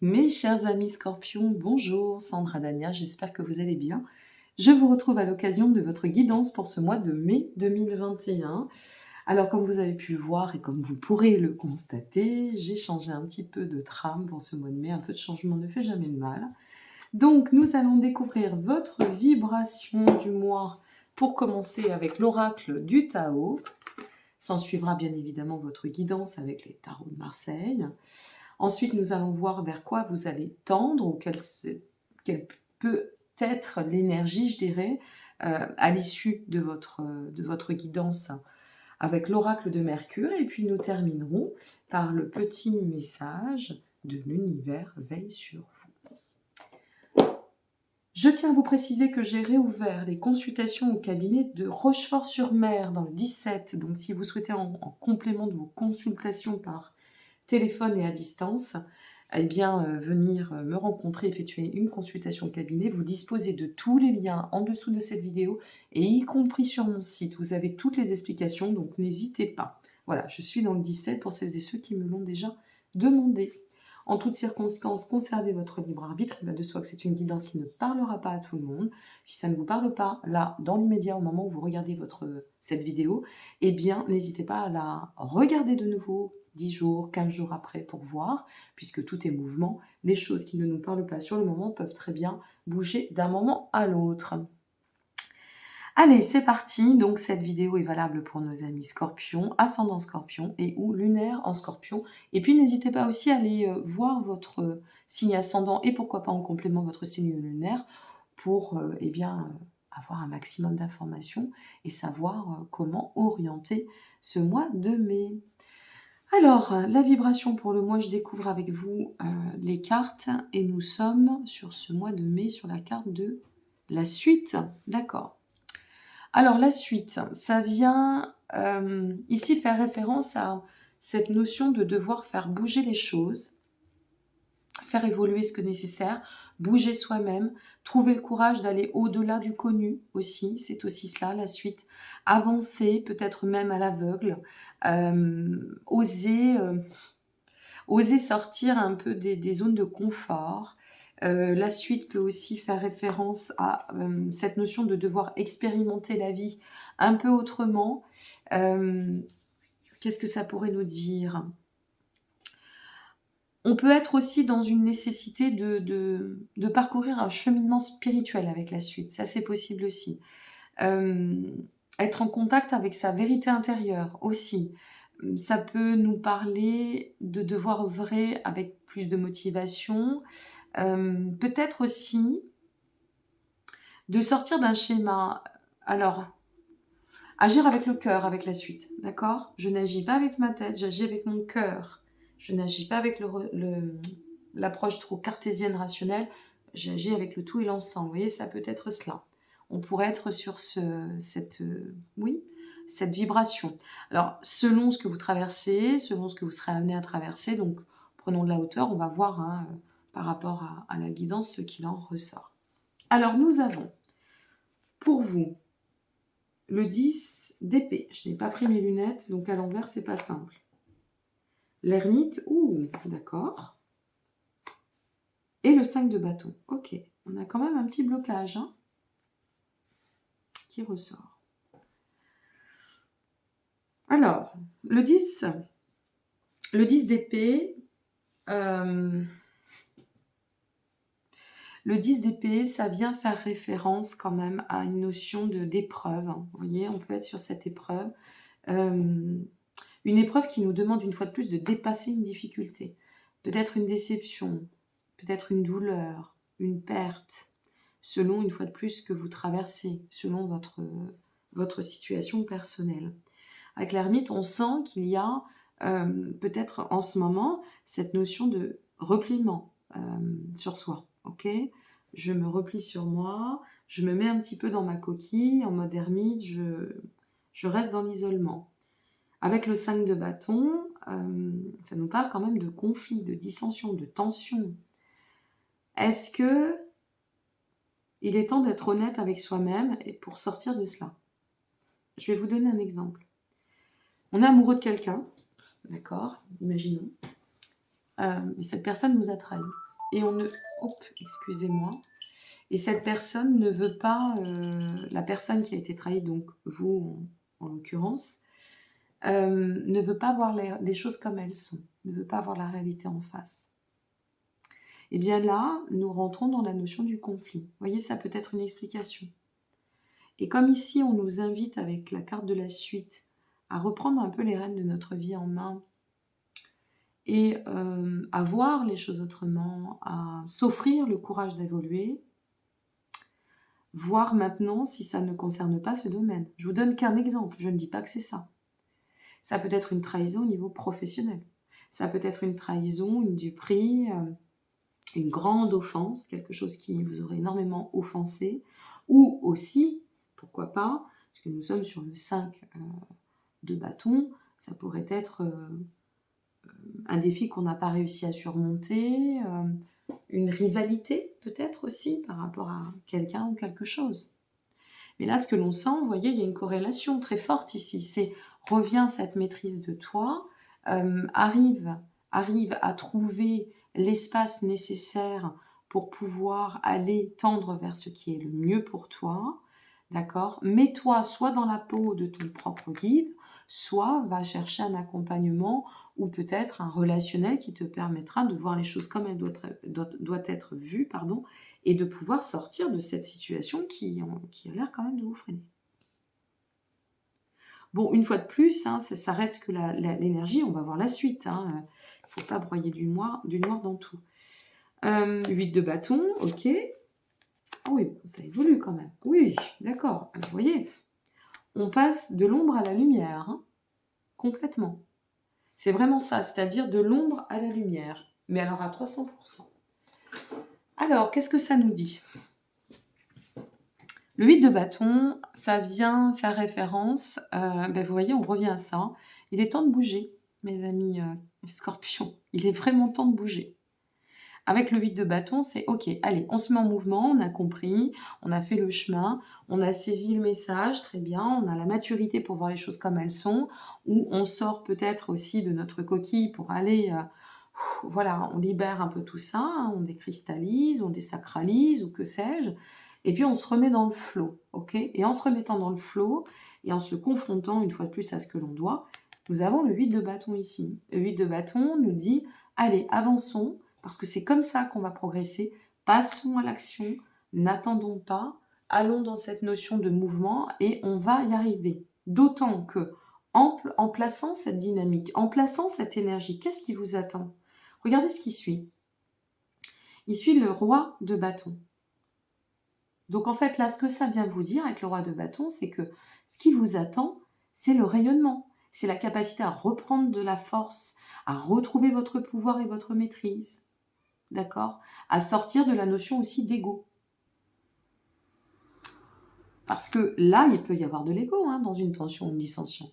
Mes chers amis scorpions, bonjour, Sandra Dania, j'espère que vous allez bien. Je vous retrouve à l'occasion de votre guidance pour ce mois de mai 2021. Alors comme vous avez pu le voir et comme vous pourrez le constater, j'ai changé un petit peu de trame pour ce mois de mai, un peu de changement ne fait jamais de mal. Donc nous allons découvrir votre vibration du mois pour commencer avec l'oracle du Tao. S'en suivra bien évidemment votre guidance avec les tarots de Marseille. Ensuite, nous allons voir vers quoi vous allez tendre ou quelle peut être l'énergie, je dirais, à l'issue de votre guidance avec l'oracle de Mercure. Et puis, nous terminerons par le petit message de l'univers veille sur vous. Je tiens à vous préciser que j'ai réouvert les consultations au cabinet de Rochefort-sur-Mer dans le 17. Donc, si vous souhaitez en complément de vos consultations par téléphone et à distance, eh bien, venir me rencontrer, effectuer une consultation de cabinet. Vous disposez de tous les liens en dessous de cette vidéo et y compris sur mon site. Vous avez toutes les explications, donc n'hésitez pas. Voilà, je suis dans le 17 pour celles et ceux qui me l'ont déjà demandé. En toutes circonstances, conservez votre libre arbitre. Il va de soi que c'est une guidance qui ne parlera pas à tout le monde. Si ça ne vous parle pas, là, dans l'immédiat, au moment où vous regardez cette vidéo, eh bien, n'hésitez pas à la regarder de nouveau 10 jours, 15 jours après pour voir, puisque tout est mouvement. Les choses qui ne nous parlent pas sur le moment peuvent très bien bouger d'un moment à l'autre. Allez, c'est parti. Donc, cette vidéo est valable pour nos amis scorpions, ascendant scorpion et ou lunaire en scorpion. Et puis, n'hésitez pas aussi à aller voir votre signe ascendant et pourquoi pas en complément votre signe lunaire pour eh bien, avoir un maximum d'informations et savoir comment orienter ce mois de mai. Alors, la vibration pour le mois, je découvre avec vous les cartes et nous sommes sur ce mois de mai sur la carte de la suite. D'accord. Alors, la suite, ça vient ici faire référence à cette notion de devoir faire bouger les choses, faire évoluer ce que nécessaire, bouger soi-même, trouver le courage d'aller au-delà du connu aussi, c'est aussi cela, la suite. Avancer, peut-être même à l'aveugle, oser sortir un peu des zones de confort. La suite peut aussi faire référence à cette notion de devoir expérimenter la vie un peu autrement. Qu'est-ce que ça pourrait nous dire ? On peut être aussi dans une nécessité de parcourir un cheminement spirituel avec la suite. Ça, c'est possible aussi. Être en contact avec sa vérité intérieure aussi. Ça peut nous parler de devoir œuvrer avec plus de motivation. Peut-être aussi de sortir d'un schéma. Alors, agir avec le cœur, avec la suite, d'accord ? Je n'agis pas avec ma tête, j'agis avec mon cœur. Je n'agis pas avec l'approche trop cartésienne, rationnelle. J'agis avec le tout et l'ensemble. Vous voyez, ça peut être cela. On pourrait être sur cette vibration. Alors, selon ce que vous traversez, selon ce que vous serez amené à traverser, donc prenons de la hauteur, on va voir par rapport à la guidance ce qu'il en ressort. Alors, nous avons pour vous le 10 d'épée. Je n'ai pas pris mes lunettes, donc à l'envers, c'est pas simple. L'ermite, d'accord. Et le 5 de bâton. Ok, on a quand même un petit blocage qui ressort. Alors, le 10 d'épée, le 10 d'épée, ça vient faire référence quand même à une notion d'épreuve. Vous voyez, on peut être sur cette épreuve. Une épreuve qui nous demande une fois de plus de dépasser une difficulté. Peut-être une déception, peut-être une douleur, une perte, selon une fois de plus ce que vous traversez, selon votre situation personnelle. Avec l'ermite, on sent qu'il y a peut-être en ce moment cette notion de repliement sur soi. Ok ? Je me replie sur moi, je me mets un petit peu dans ma coquille, en mode ermite, je reste dans l'isolement. Avec le 5 de bâton, ça nous parle quand même de conflit, de dissension, de tension. Est-ce que il est temps d'être honnête avec soi-même et pour sortir de cela ? Je vais vous donner un exemple. On est amoureux de quelqu'un, d'accord ? Imaginons. Et cette personne nous a trahis. et on ne... Hop, excusez-moi. Et cette personne ne veut pas, la personne qui a été trahie, donc vous en l'occurrence, ne veut pas voir les choses comme elles sont, ne veut pas voir la réalité en face. Et bien là, nous rentrons dans la notion du conflit. Vous voyez, ça peut être une explication. Et comme ici, on nous invite avec la carte de la suite à reprendre un peu les rênes de notre vie en main et à voir les choses autrement, à s'offrir le courage d'évoluer, voir maintenant si ça ne concerne pas ce domaine. Je vous donne qu'un exemple, je ne dis pas que c'est ça. Ça peut être une trahison au niveau professionnel. Ça peut être une trahison, une duperie, une grande offense, quelque chose qui vous aurait énormément offensé, ou aussi, pourquoi pas, parce que nous sommes sur le 5 de bâton, ça pourrait être un défi qu'on n'a pas réussi à surmonter, une rivalité peut-être aussi par rapport à quelqu'un ou quelque chose. Mais là, ce que l'on sent, vous voyez, il y a une corrélation très forte ici. C'est reviens cette maîtrise de toi, arrive à trouver l'espace nécessaire pour pouvoir aller tendre vers ce qui est le mieux pour toi, d'accord? Mets-toi soit dans la peau de ton propre guide, soit va chercher un accompagnement ou peut-être un relationnel qui te permettra de voir les choses comme elles doivent être vues, pardon, et de pouvoir sortir de cette situation qui a l'air quand même de vous freiner. Bon, une fois de plus, hein, ça reste que l'énergie, on va voir la suite. Il ne faut pas broyer du noir dans tout. 8 de bâton, ok. Ah oui, ça évolue quand même. Oui, d'accord. Alors, vous voyez, on passe de l'ombre à la lumière, hein, complètement. C'est vraiment ça, c'est-à-dire de l'ombre à la lumière. Mais alors à 300%. Alors, qu'est-ce que ça nous dit ? Le 8 de bâton, ça vient faire référence, vous voyez, on revient à ça. Il est temps de bouger, mes amis scorpions. Il est vraiment temps de bouger. Avec le 8 de bâton, c'est ok, allez, on se met en mouvement, on a compris, on a fait le chemin, on a saisi le message, très bien, on a la maturité pour voir les choses comme elles sont, ou on sort peut-être aussi de notre coquille pour aller, voilà, on libère un peu tout ça, hein, on décristallise, on désacralise, ou que sais-je, et puis on se remet dans le flow, ok? Et en se remettant dans le flow, et en se confrontant une fois de plus à ce que l'on doit, nous avons le 8 de bâton ici. Le 8 de bâton nous dit, allez, avançons, parce que c'est comme ça qu'on va progresser, passons à l'action, n'attendons pas, allons dans cette notion de mouvement, et on va y arriver. D'autant que, en plaçant cette dynamique, en plaçant cette énergie, qu'est-ce qui vous attend ? Regardez ce qui suit. Il suit le roi de bâton. Donc en fait, là, ce que ça vient vous dire avec le roi de bâton, c'est que ce qui vous attend, c'est le rayonnement. C'est la capacité à reprendre de la force, à retrouver votre pouvoir et votre maîtrise. D'accord ? À sortir de la notion aussi d'ego. Parce que là, il peut y avoir de l'ego dans une tension ou une dissension.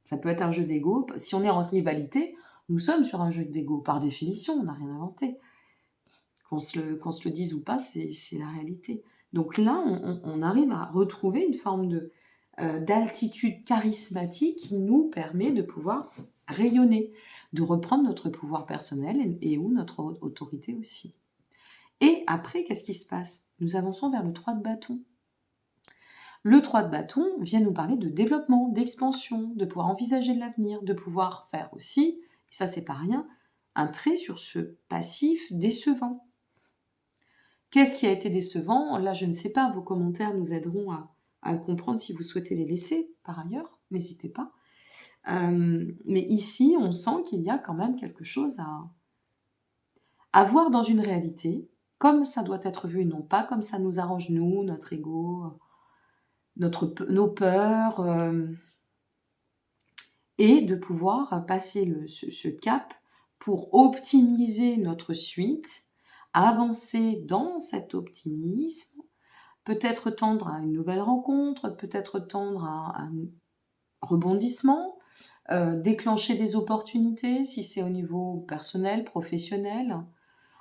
Ça peut être un jeu d'ego. Si on est en rivalité, nous sommes sur un jeu d'ego. Par définition, on n'a rien inventé. Qu'on se le dise ou pas, c'est la réalité. Donc là, on arrive à retrouver une forme d'altitude charismatique qui nous permet de pouvoir rayonner, de reprendre notre pouvoir personnel et ou notre autorité aussi. Et après, qu'est-ce qui se passe ? Nous avançons vers le 3 de bâton. Le 3 de bâton vient nous parler de développement, d'expansion, de pouvoir envisager de l'avenir, de pouvoir faire aussi, et ça c'est pas rien, un trait sur ce passif décevant. Qu'est-ce qui a été décevant ? Là, je ne sais pas, vos commentaires nous aideront à le comprendre si vous souhaitez les laisser, par ailleurs, n'hésitez pas. Mais ici, on sent qu'il y a quand même quelque chose à voir dans une réalité, comme ça doit être vu et non pas comme ça nous arrange nous, notre ego, nos peurs, et de pouvoir passer ce cap pour optimiser notre suite, avancer dans cet optimisme, peut-être tendre à une nouvelle rencontre, peut-être tendre à un rebondissement, déclencher des opportunités si c'est au niveau personnel, professionnel,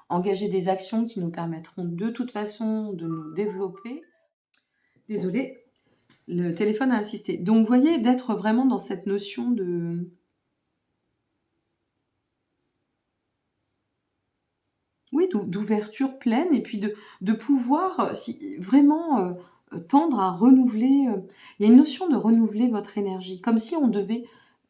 engager des actions qui nous permettront de toute façon de nous développer. Désolée, le téléphone a insisté. Donc, vous voyez, d'être vraiment dans cette notion de... oui, d'ouverture pleine et puis de pouvoir vraiment tendre à renouveler. Il y a une notion de renouveler votre énergie, comme si on devait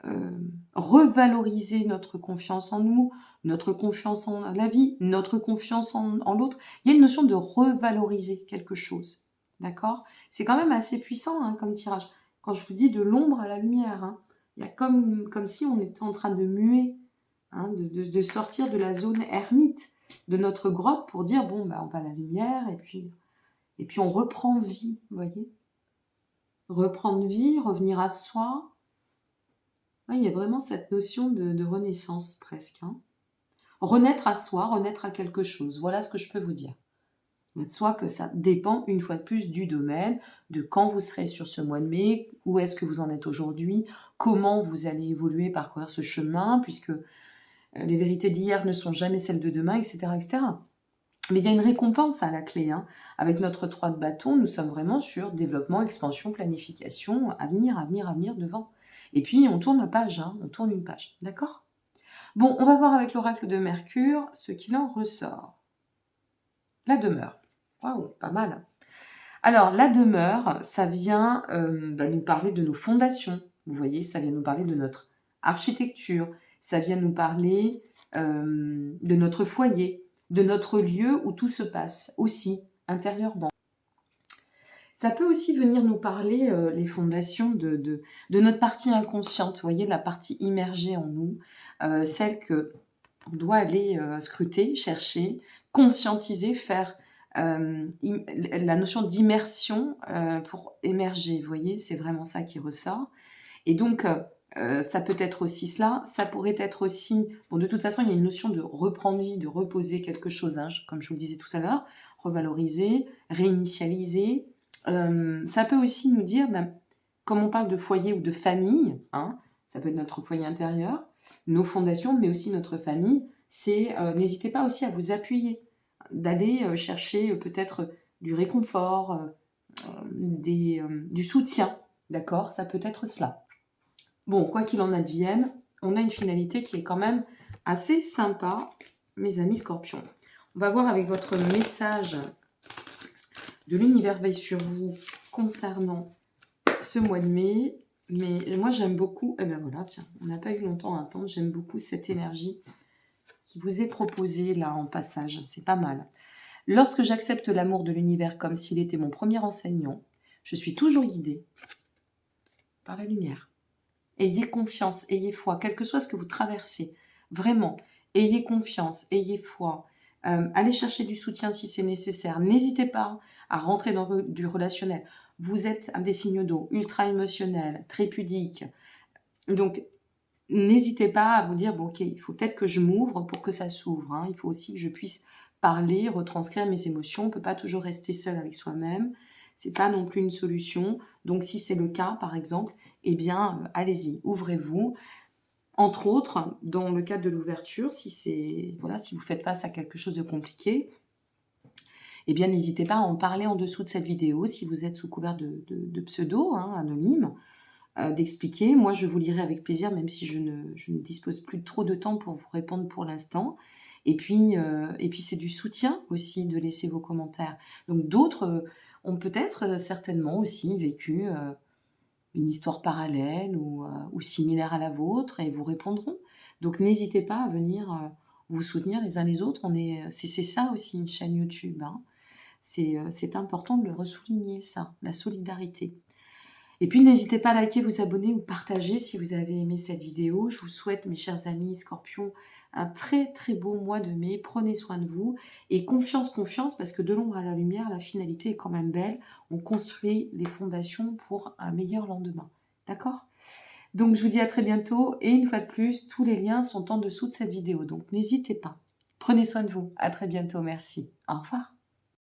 euh, revaloriser notre confiance en nous, notre confiance en la vie, notre confiance en l'autre. Il y a une notion de revaloriser quelque chose. D'accord? C'est quand même assez puissant hein, comme tirage. Quand je vous dis de l'ombre à la lumière, hein, il y a comme si on était en train de muer, hein, de sortir de la zone ermite de notre grotte pour dire bon bah on va à la lumière et puis on reprend vie, vous voyez, reprendre vie, revenir à soi. Ouais, il y a vraiment cette notion de renaissance presque, hein. Renaître à soi, renaître à quelque chose, voilà ce que je peux vous dire. Mais soit que ça dépend une fois de plus du domaine, de quand vous serez sur ce mois de mai, où est-ce que vous en êtes aujourd'hui, comment vous allez évoluer, parcourir ce chemin, puisque les vérités d'hier ne sont jamais celles de demain, etc., etc. Mais il y a une récompense à la clé, hein. Avec notre 3 de bâton, nous sommes vraiment sur développement, expansion, planification, avenir, avenir, avenir devant. Et puis on tourne la page, hein, on tourne une page, d'accord? Bon, on va voir avec l'oracle de Mercure ce qu'il en ressort. La demeure. Waouh, pas mal. Alors, la demeure, ça vient nous parler de nos fondations. Vous voyez, ça vient nous parler de notre architecture. Ça vient nous parler de notre foyer, de notre lieu où tout se passe, aussi, intérieurement. Ça peut aussi venir nous parler, les fondations de notre partie inconsciente, vous voyez, la partie immergée en nous, celle que on doit aller scruter, chercher, conscientiser, faire la notion d'immersion pour émerger, vous voyez, c'est vraiment ça qui ressort. Et donc, ça peut être aussi cela, ça pourrait être aussi, bon, de toute façon, il y a une notion de reprendre vie, de reposer quelque chose, hein, comme je vous le disais tout à l'heure, revaloriser, réinitialiser. Ça peut aussi nous dire, ben, comme on parle de foyer ou de famille, hein, ça peut être notre foyer intérieur, nos fondations, mais aussi notre famille, c'est n'hésitez pas aussi à vous appuyer, d'aller chercher peut-être du réconfort, du soutien, d'accord? Ça peut être cela. Bon, quoi qu'il en advienne, on a une finalité qui est quand même assez sympa, mes amis scorpions. On va voir avec votre message de l'univers veille sur vous concernant ce mois de mai. Mais moi, j'aime beaucoup, et ben voilà, tiens, on n'a pas eu longtemps à attendre, j'aime beaucoup cette énergie qui vous est proposée là en passage, c'est pas mal. Lorsque j'accepte l'amour de l'univers comme s'il était mon premier enseignant, je suis toujours guidée par la lumière. Ayez confiance, ayez foi, quel que soit ce que vous traversez, vraiment, ayez confiance, ayez foi. Allez chercher du soutien si c'est nécessaire. N'hésitez pas à rentrer dans du relationnel. Vous êtes des signaux d'eau, ultra émotionnels, très pudiques. Donc, n'hésitez pas à vous dire, bon, ok, il faut peut-être que je m'ouvre pour que ça s'ouvre, hein. Il faut aussi que je puisse parler, retranscrire mes émotions. On ne peut pas toujours rester seul avec soi-même. C'est pas non plus une solution. Donc, si c'est le cas, par exemple, eh bien, allez-y, ouvrez-vous. Entre autres, dans le cadre de l'ouverture, si vous faites face à quelque chose de compliqué, eh bien, n'hésitez pas à en parler en dessous de cette vidéo, si vous êtes sous couvert de pseudo, hein, anonyme, d'expliquer. Moi, je vous lirai avec plaisir, même si je ne dispose plus de trop de temps pour vous répondre pour l'instant. Et puis c'est du soutien aussi de laisser vos commentaires. Donc, d'autres ont peut-être certainement aussi vécu une histoire parallèle ou similaire à la vôtre et vous répondront. Donc n'hésitez pas à venir vous soutenir les uns les autres. C'est ça aussi une chaîne YouTube, hein. C'est important de le ressouligner, ça, la solidarité. Et puis n'hésitez pas à liker, vous abonner ou partager si vous avez aimé cette vidéo. Je vous souhaite, mes chers amis Scorpions, un très très beau mois de mai. Prenez soin de vous et confiance, confiance, parce que de l'ombre à la lumière, la finalité est quand même belle. On construit les fondations pour un meilleur lendemain. D'accord? Donc je vous dis à très bientôt et une fois de plus, tous les liens sont en dessous de cette vidéo. Donc n'hésitez pas. Prenez soin de vous. À très bientôt. Merci. Au revoir.